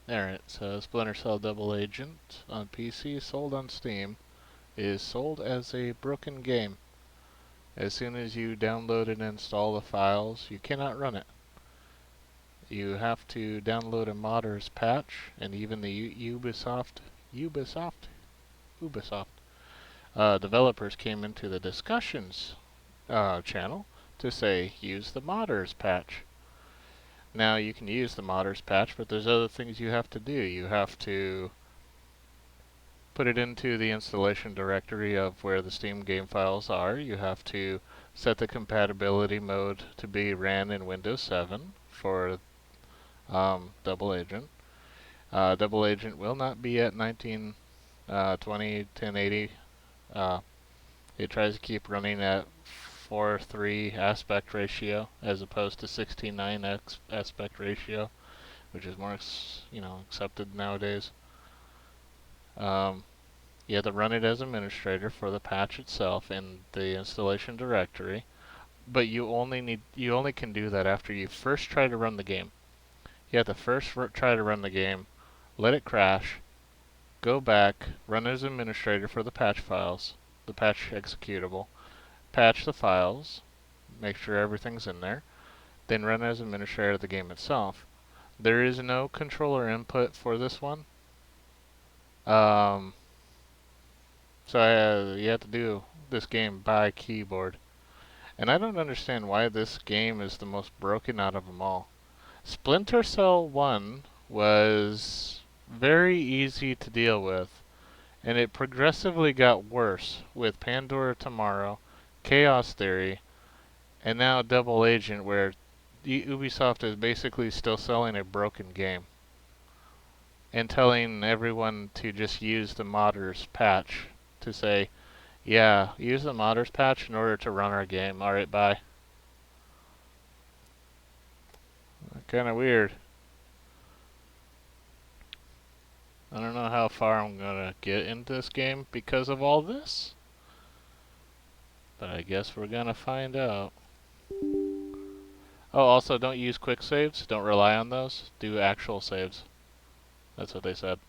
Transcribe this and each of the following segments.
Alright, so Splinter Cell Double Agent on PC, sold on Steam, is sold as a broken game. As soon as you download and install the files, you cannot run it. You have to download a modder's patch, and even the Ubisoft developers came into the discussions channel to say, use the modders patch. Now you can use the modders patch, but there's other things you have to do. You have to put it into the installation directory of where the Steam game files are. You have to set the compatibility mode to be ran in Windows 7 for Double Agent. Double Agent will not be at 1920 1080. It tries to keep running at 4:3 aspect ratio as opposed to 16:9 aspect ratio, which is more accepted nowadays. You have to run it as administrator for the patch itself in the installation directory, but you only can do that after you first try to run the game. You have to first try to run the game, let it crash, go back, run as administrator for the patch files, the patch executable, patch the files, make sure everything's in there, then run as administrator of the game itself. There is no controller input for this one. So you have to do this game by keyboard. And I don't understand why this game is the most broken out of them all. Splinter Cell 1 was very easy to deal with, and it progressively got worse with Pandora Tomorrow, Chaos Theory, and now Double Agent, where Ubisoft is basically still selling a broken game and telling everyone to just use the modders patch to say, yeah, use the modders patch in order to run our game. Alright, bye. Kinda weird. I don't know how far I'm gonna get into this game because of all this, but I guess we're gonna find out. Oh, also don't use quick saves. Don't rely on those. Do actual saves. That's what they said.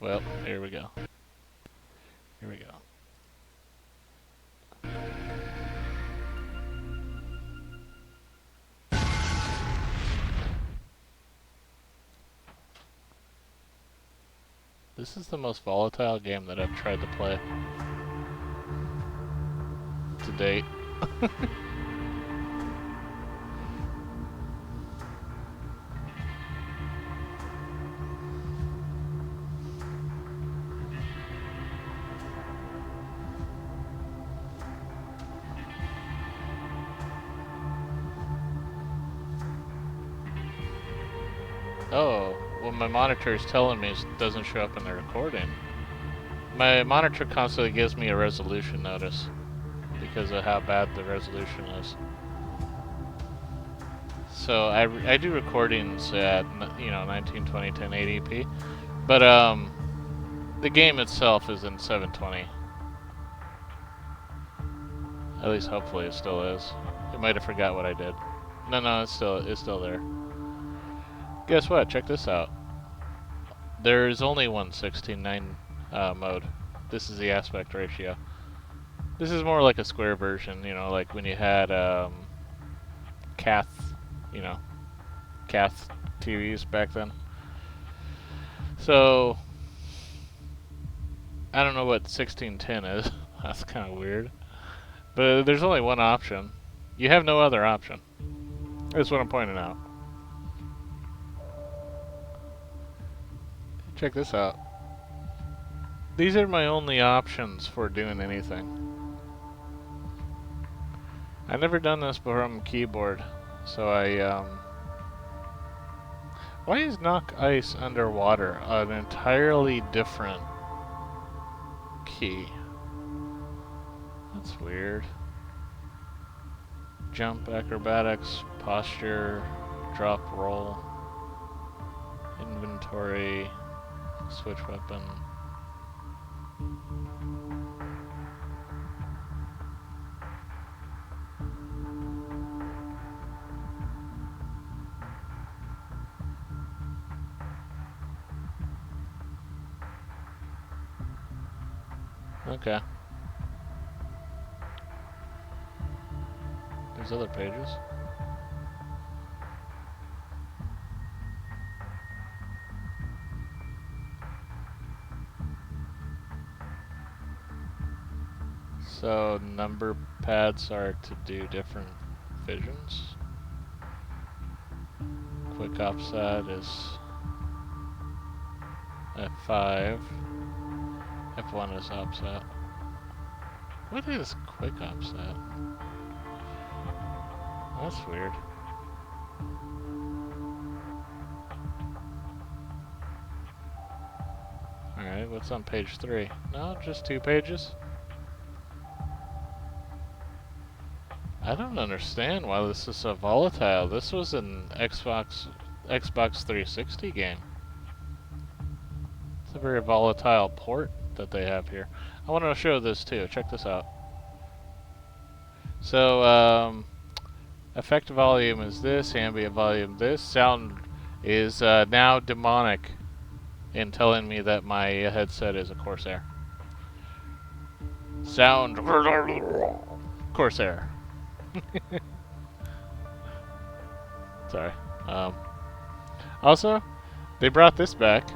Well, here we go. Here we go. This is the most volatile game that I've tried to play to date. Oh, well my monitor is telling me it doesn't show up in the recording. My monitor constantly gives me a resolution notice because of how bad the resolution is. So I do recordings at 1920 1080p, but the game itself is in 720. At least hopefully it still is. I might have forgot what I did. No, it's still there. Guess what? Check this out. There's only one 16:9 mode. This is the aspect ratio. This is more like a square version, like when you had Cath, Cath TVs back then. So I don't know what 1610 is. That's kind of weird. But there's only one option. You have no other option. That's what I'm pointing out. Check this out. These are my only options for doing anything. I've never done this from keyboard, so why is knock ice underwater an entirely different key? That's weird. Jump, acrobatics, posture, drop, roll, inventory, switch weapon. Okay. There's other pages. So number pads are to do different visions. Quick offset is F5. F1 is offset. What is quick offset? That's weird. Alright, what's on page 3? No, just 2 pages? I don't understand why this is so volatile. This was an Xbox 360 game. It's a very volatile port that they have here. I want to show this too. Check this out. So, effect volume is this, ambient volume this. Sound is now demonic in telling me that my headset is a Corsair. Sound Corsair. Sorry. Also, they brought this back.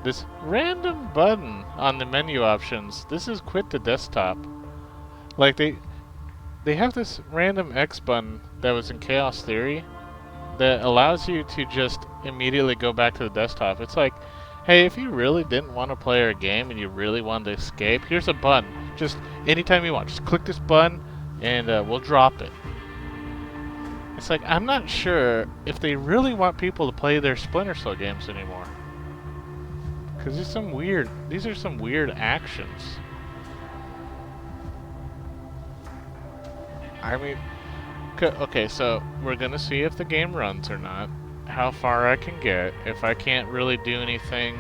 This random button on the menu options. This is quit to desktop. Like they have this random X button that was in Chaos Theory that allows you to just immediately go back to the desktop. It's like, hey, if you really didn't want to play our game and you really wanted to escape, here's a button. Just anytime you want, just click this button and we'll drop it. It's like, I'm not sure if they really want people to play their Splinter Cell games anymore. Because these are some weird actions. I mean, okay, so we're gonna see if the game runs or not, how far I can get. If I can't really do anything,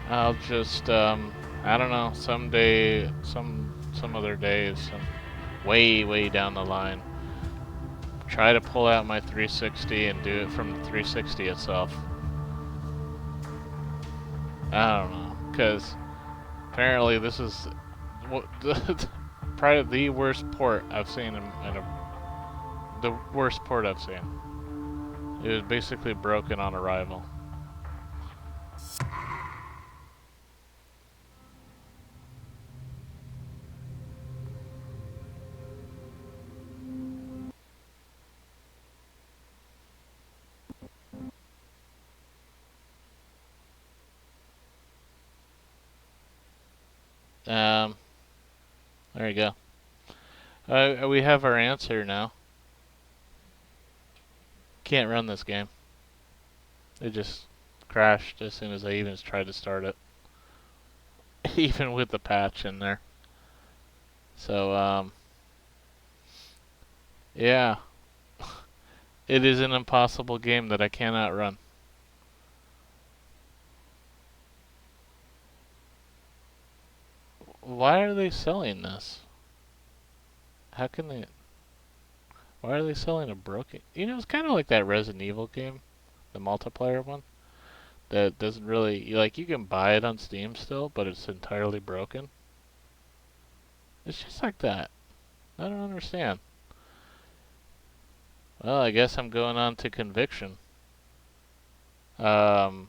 I'll just, I don't know, someday, some other days, way down the line, try to pull out my 360 and do it from the 360 itself. I don't know, because apparently this is probably the worst port I've seen the worst port I've seen. It was basically broken on arrival. There you go. We have our answer now. Can't run this game. It just crashed as soon as I even tried to start it. Even with the patch in there. So, yeah. It is an impossible game that I cannot run. Why are they selling this? How can they... Why are they selling a broken... You know, it's kind of like that Resident Evil game. The multiplayer one. That doesn't really... Like, you can buy it on Steam still, but it's entirely broken. It's just like that. I don't understand. Well, I guess I'm going on to Conviction. The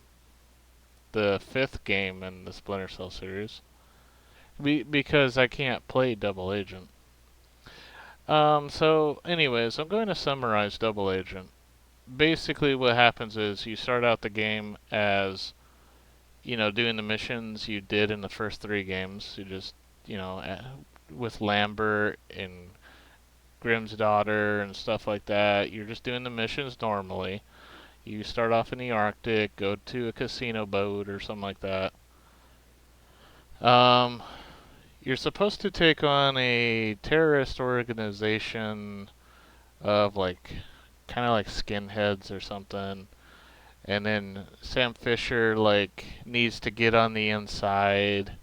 5th game in the Splinter Cell series. Because I can't play Double Agent. So, anyways, I'm going to summarize Double Agent. Basically, what happens is you start out the game as, doing the missions you did in the first 3 games. You just, with Lambert and Grimm's daughter and stuff like that. You're just doing the missions normally. You start off in the Arctic, go to a casino boat or something like that. You're supposed to take on a terrorist organization of kind of like skinheads or something. And then Sam Fisher needs to get on the inside.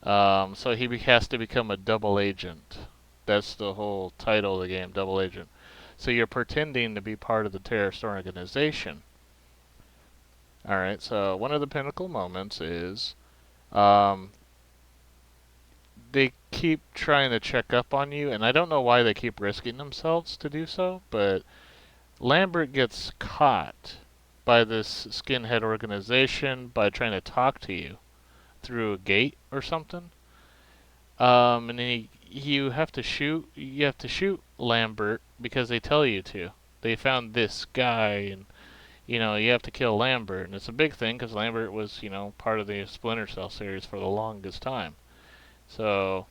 So he has to become a double agent. That's the whole title of the game, Double Agent. So you're pretending to be part of the terrorist organization. Alright, so one of the pinnacle moments is they keep trying to check up on you, and I don't know why they keep risking themselves to do so, but Lambert gets caught by this skinhead organization by trying to talk to you through a gate or something. And then you have to shoot Lambert because they tell you to. They found this guy, and you have to kill Lambert, and it's a big thing because Lambert was part of the Splinter Cell series for the longest time. So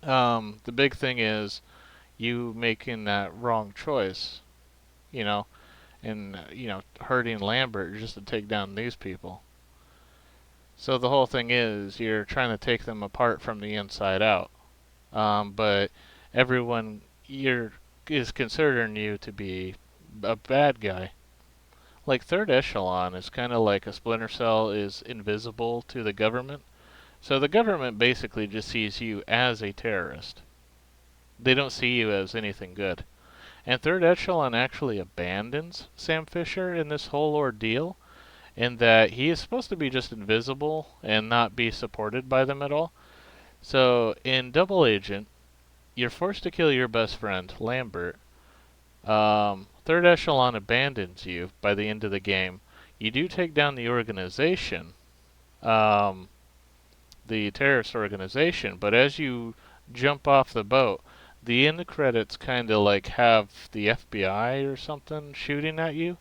the big thing is you making that wrong choice, you know, and hurting Lambert just to take down these people. So the whole thing is you're trying to take them apart from the inside out. But everyone is considering you to be a bad guy. Like Third Echelon is kind of like a Splinter Cell is invisible to the government. So the government basically just sees you as a terrorist. They don't see you as anything good. And Third Echelon actually abandons Sam Fisher in this whole ordeal, in that he is supposed to be just invisible and not be supported by them at all. So in Double Agent, you're forced to kill your best friend, Lambert. Third Echelon abandons you by the end of the game. You do take down the organization, um, the terrorist organization, but as you jump off the boat, the end credits kind of like have the FBI or something shooting at you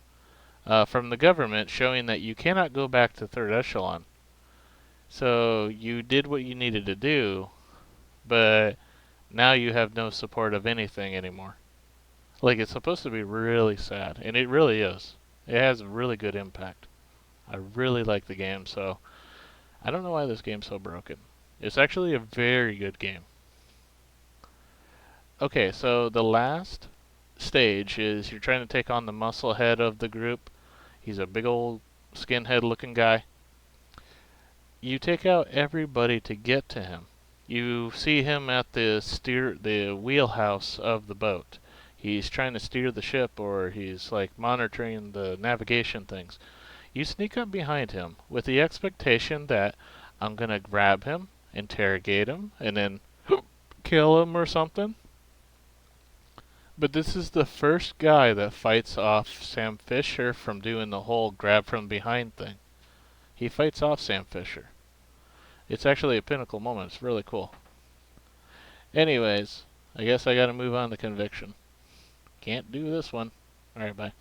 from the government, showing that you cannot go back to Third Echelon. So you did what you needed to do, but now you have no support of anything anymore. Like, it's supposed to be really sad, and it really is. It has a really good impact. I really like the game, so I don't know why this game's so broken. It's actually a very good game. Okay, so the last stage is you're trying to take on the muscle head of the group. He's a big old skinhead looking guy. You take out everybody to get to him. You see him at the wheelhouse of the boat. He's trying to steer the ship, or he's like monitoring the navigation things. You sneak up behind him with the expectation that I'm gonna grab him, interrogate him, and then kill him or something. But this is the first guy that fights off Sam Fisher from doing the whole grab from behind thing. He fights off Sam Fisher. It's actually a pinnacle moment. It's really cool. Anyways, I guess I gotta move on to Conviction. Can't do this one. Alright, bye.